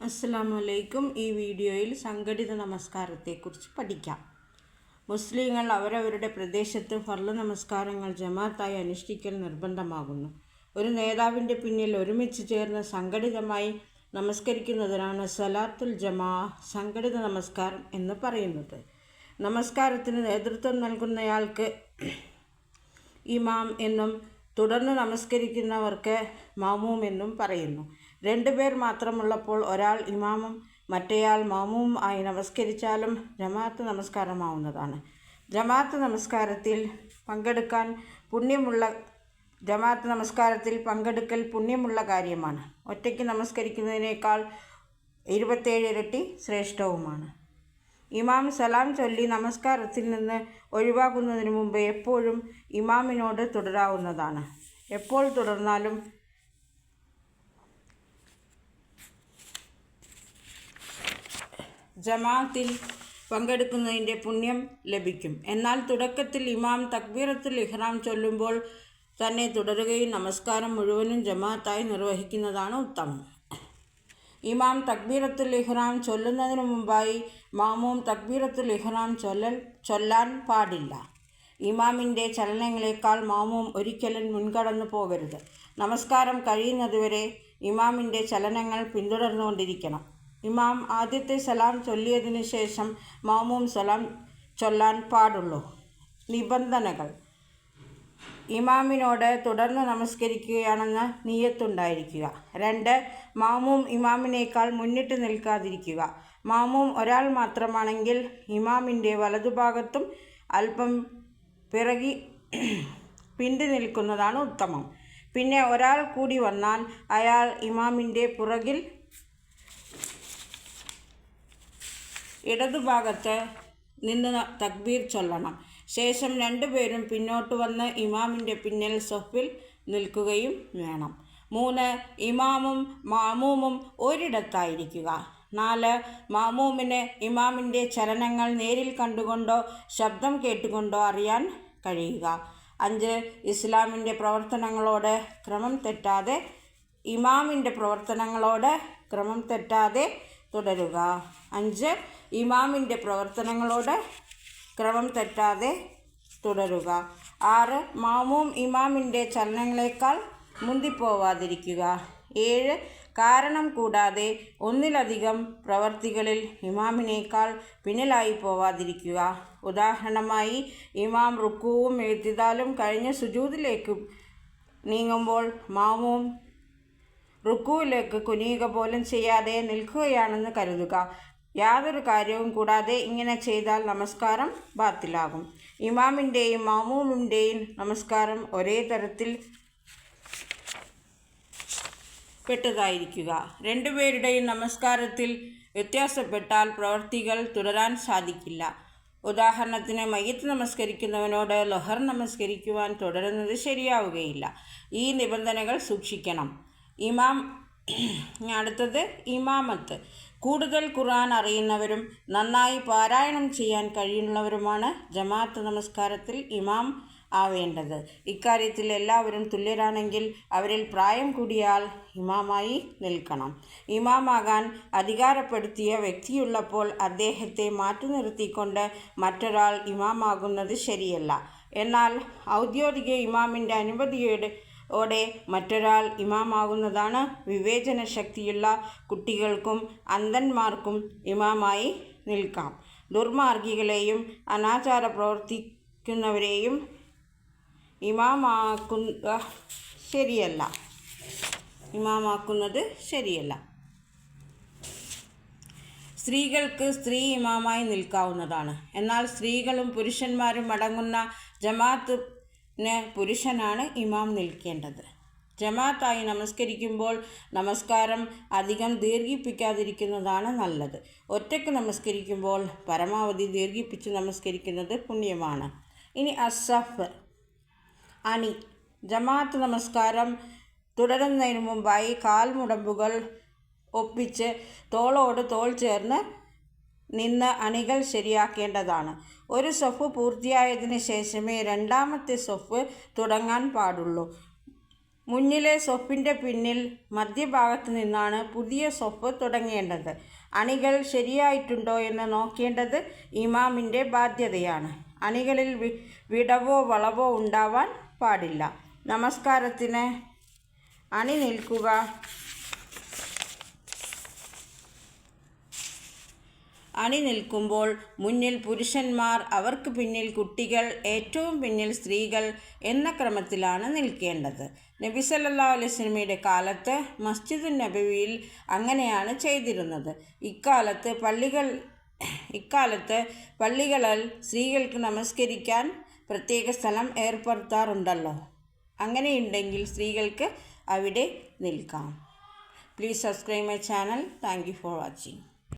അസ്സലാമു അലൈക്കും. ഈ വീഡിയോയിൽ സംഘടിത നമസ്കാരത്തെക്കുറിച്ച് പഠിക്കാം. മുസ്ലിങ്ങൾ അവരവരുടെ പ്രദേശത്ത് ഫർള് നമസ്കാരങ്ങൾ ജമാഅത്തായി അനുഷ്ഠിക്കൽ നിർബന്ധമാകുന്നു. ഒരു നേതാവിൻ്റെ പിന്നിൽ ഒരുമിച്ച് ചേർന്ന് സംഘടിതമായി നമസ്കരിക്കുന്നതിനാണ് സലാത്തുൽ ജമാഅ സംഘടിത നമസ്കാരം എന്ന് പറയുന്നത്. നമസ്കാരത്തിന് നേതൃത്വം നൽകുന്നയാൾക്ക് ഇമാം എന്നും തുടർന്ന് നമസ്കരിക്കുന്നവർക്ക് മാമൂം എന്നും പറയുന്നു. രണ്ടുപേർ മാത്രമുള്ളപ്പോൾ ഒരാൾ ഇമാമും മറ്റേയാൾ മാമൂം ആയി നമസ്കരിച്ചാലും ജമാഅത്ത് നമസ്കാരമാവുന്നതാണ്. ജമാഅത്ത് നമസ്കാരത്തിൽ പങ്കെടുക്കൽ പുണ്യമുള്ള കാര്യമാണ്. ഒറ്റയ്ക്ക് നമസ്കരിക്കുന്നതിനേക്കാൾ 27 ഇരട്ടി ശ്രേഷ്ഠവുമാണ്. ഇമാം സലാം ചൊല്ലി നമസ്കാരത്തിൽ നിന്ന് ഒഴിവാകുന്നതിന് മുമ്പ് എപ്പോഴും ഇമാമിനോട് തുടരാവുന്നതാണ്. എപ്പോൾ തുടർന്നാലും ജമാഅത്തിൽ പങ്കെടുക്കുന്നതിൻ്റെ പുണ്യം ലഭിക്കും. എന്നാൽ തുടക്കത്തിൽ ഇമാം തക്ബീറത്തുൽ ഇഹ്റാം ചൊല്ലുമ്പോൾ തന്നെ തുടരുകയും നമസ്കാരം മുഴുവനും ജമാഅത്തായി നിർവഹിക്കുന്നതാണ് ഉത്തമം. ഇമാം തക്ബീറത്തുൽ ഇഹ്റാം ചൊല്ലുന്നതിന് മുമ്പായി മാമൂം തക്ബീറത്തുൽ ഇഹ്റാം ചൊല്ലാൻ പാടില്ല. ഇമാമിൻ്റെ ചലനങ്ങളെക്കാൾ മാമൂം ഒരിക്കലും മുൻകടന്നു പോകരുത്. നമസ്കാരം കഴിയുന്നതുവരെ ഇമാമിൻ്റെ ചലനങ്ങൾ പിന്തുടർന്നുകൊണ്ടിരിക്കണം. ഇമാം ആദ്യത്തെ സലാം ചൊല്ലിയതിനു ശേഷം മാമൂം സലാം ചൊല്ലാൻ പാടുള്ളൂ. നിബന്ധനകൾ: ഇമാമിനോട് തുടർന്ന് നമസ്കരിക്കുകയാണെന്ന് നിയ്യത്തുണ്ടായിരിക്കുക. 2. മാമൂം ഇമാമിനേക്കാൾ മുന്നിട്ട് നിൽക്കാതിരിക്കുക. മാമൂം ഒരാൾ മാത്രമാണെങ്കിൽ ഇമാമിൻ്റെ വലതുഭാഗത്തും അല്പം പിന്തി നിൽക്കുന്നതാണ് ഉത്തമം. പിന്നെ ഒരാൾ കൂടി വന്നാൽ അയാൾ ഇമാമിൻ്റെ പുറകിൽ ഇടതുഭാഗത്ത് നിന്ന് തക്ബീർ ചൊല്ലണം. ശേഷം രണ്ടുപേരും പിന്നോട്ട് വന്ന് ഇമാമിൻ്റെ പിന്നിൽ സഫിൽ നിൽക്കുകയും വേണം. 3. ഇമാമും മാമൂമും ഒരിടത്തായിരിക്കുക. 4. മാമൂമിന് ഇമാമിൻ്റെ ചലനങ്ങൾ നേരിൽ കണ്ടുകൊണ്ടോ ശബ്ദം കേട്ടുകൊണ്ടോ അറിയാൻ കഴിയുക. 5. ഇസ്ലാമിൻ്റെ പ്രവർത്തനങ്ങളോട് ക്രമം തെറ്റാതെ തുടരുക. 5. ഇമാമിൻ്റെ പ്രവർത്തനങ്ങളോട് ക്രമം തെറ്റാതെ തുടരുക. 6. മാമൂം ഇമാമിൻ്റെ ചലനങ്ങളെക്കാൾ മുന്തിപ്പോവാതിരിക്കുക. 7. കാരണം കൂടാതെ ഒന്നിലധികം പ്രവർത്തികളിൽ ഇമാമിനേക്കാൾ പിന്നിലായി പോവാതിരിക്കുക. ഉദാഹരണമായി, ഇമാം റുക്കൂവും എഴുത്തിദാലും കഴിഞ്ഞ് സുജൂദിലേക്ക് നീങ്ങുമ്പോൾ മാമൂം റുക്കൂവിലേക്ക് കുനിയുക പോലും ചെയ്യാതെ നിൽക്കുകയാണെന്ന് കരുതുക. യാതൊരു കാര്യവും കൂടാതെ ഇങ്ങനെ ചെയ്താൽ നമസ്കാരം ബാത്തിലാകും. ഇമാമിൻ്റെയും മാമൂമിൻ്റെയും നമസ്കാരം ഒരേ തരത്തിൽ പെട്ടതായിരിക്കുക. രണ്ടുപേരുടെയും നമസ്കാരത്തിൽ വ്യത്യാസപ്പെട്ടാൽ പ്രവൃത്തികൾ തുടരാൻ സാധിക്കില്ല. ഉദാഹരണത്തിന്, മയ്യിത്ത് നമസ്കരിക്കുന്നവനോട് ലൊഹർ നമസ്കരിക്കുവാൻ തുടരുന്നത് ശരിയാവുകയില്ല. ഈ നിബന്ധനകൾ സൂക്ഷിക്കണം. അടുത്തത് ഇമാമത്ത്. കൂടുതൽ ഖുർആൻ അറിയുന്നവരും നന്നായി പാരായണം ചെയ്യാൻ കഴിയുന്നവരുമാണ് ജമാഅത്ത് നമസ്കാരത്തിൽ ഇമാം ആവേണ്ടത്. ഇക്കാര്യത്തിൽ എല്ലാവരും തുല്യരാണെങ്കിൽ അവരിൽ പ്രായം കൂടിയാൽ ഇമാമായി നിൽക്കണം. ഇമാമാകാൻ അധികാരപ്പെടുത്തിയ വ്യക്തിയുള്ളപ്പോൾ അദ്ദേഹത്തെ മാറ്റി നിർത്തിക്കൊണ്ട് മറ്റൊരാൾ ഇമാമാകുന്നത് ശരിയല്ല. എന്നാൽ ഔദ്യോഗിക ഇമാമിൻ്റെ അനുമതിയോടെ മറ്റൊരാൾ ഇമാമാകുന്നതാണ്. വിവേചന ശക്തിയുള്ള കുട്ടികൾക്കും അന്ധന്മാർക്കും ഇമാമായി നിൽക്കാം. ദുർമാർഗികളെയും അനാചാര പ്രവർത്തിക്കുന്നവരെയും ഇമാമാക്കുന്നത് ശരിയല്ല. സ്ത്രീകൾക്ക് സ്ത്രീ ഇമാമായി നിൽക്കാവുന്നതാണ്. എന്നാൽ സ്ത്രീകളും പുരുഷന്മാരും അടങ്ങുന്ന ജമാഅത്തിന് പുരുഷനാണ് ഇമാം നിൽക്കേണ്ടത്. ജമാഅത്തായി നമസ്കരിക്കുമ്പോൾ നമസ്കാരം അധികം ദീർഘിപ്പിക്കാതിരിക്കുന്നതാണ് നല്ലത്. ഒറ്റയ്ക്ക് നമസ്കരിക്കുമ്പോൾ പരമാവധി ദീർഘിപ്പിച്ച് നമസ്കരിക്കുന്നത് പുണ്യമാണ്. ഇനി അസ്സഫ്, അണി. ജമാഅത്ത് നമസ്കാരം തുടരുന്നതിന് മുമ്പായി കാൽമുടമ്പുകൾ ഒപ്പിച്ച് തോളോട് തോൾ ചേർന്ന് നിന്ന് അണികൾ ശരിയാക്കേണ്ടതാണ്. ഒരു സഫ് പൂർത്തിയായതിനു ശേഷമേ രണ്ടാമത്തെ സഫ് തുടങ്ങാൻ പാടുള്ളൂ. മുന്നിലെ സൊഫിൻ്റെ പിന്നിൽ മധ്യഭാഗത്ത് നിന്നാണ് പുതിയ സൊഫ് തുടങ്ങേണ്ടത്. അണികൾ ശരിയായിട്ടുണ്ടോ എന്ന് നോക്കേണ്ടത് ഇമാമിൻ്റെ ബാധ്യതയാണ്. അണികളിൽ വിടവോ വളവോ ഉണ്ടാവാൻ പാടില്ല. നമസ്കാരത്തിന് അണി നിൽക്കുക. അണി നിൽക്കുമ്പോൾ മുന്നിൽ പുരുഷന്മാർ, അവർക്ക് പിന്നിൽ കുട്ടികൾ, ഏറ്റവും പിന്നിൽ സ്ത്രീകൾ എന്ന ക്രമത്തിലാണ് നിൽക്കേണ്ടത്. നബി സല്ലല്ലാഹു അലൈഹി വസല്ലമയുടെ കാലത്ത് മസ്ജിദുൻ നബവിയിൽ അങ്ങനെയാണ് ചെയ്തിരുന്നത്. ഇക്കാലത്ത് പള്ളികളിൽ സ്ത്രീകൾക്ക് നമസ്കരിക്കാൻ പ്രത്യേക സ്ഥലം ഏർപ്പെടുത്താറുണ്ടല്ലോ. അങ്ങനെയുണ്ടെങ്കിൽ സ്ത്രീകൾക്ക് അവിടെ നിൽക്കാം. Please subscribe my channel. Thank you for watching.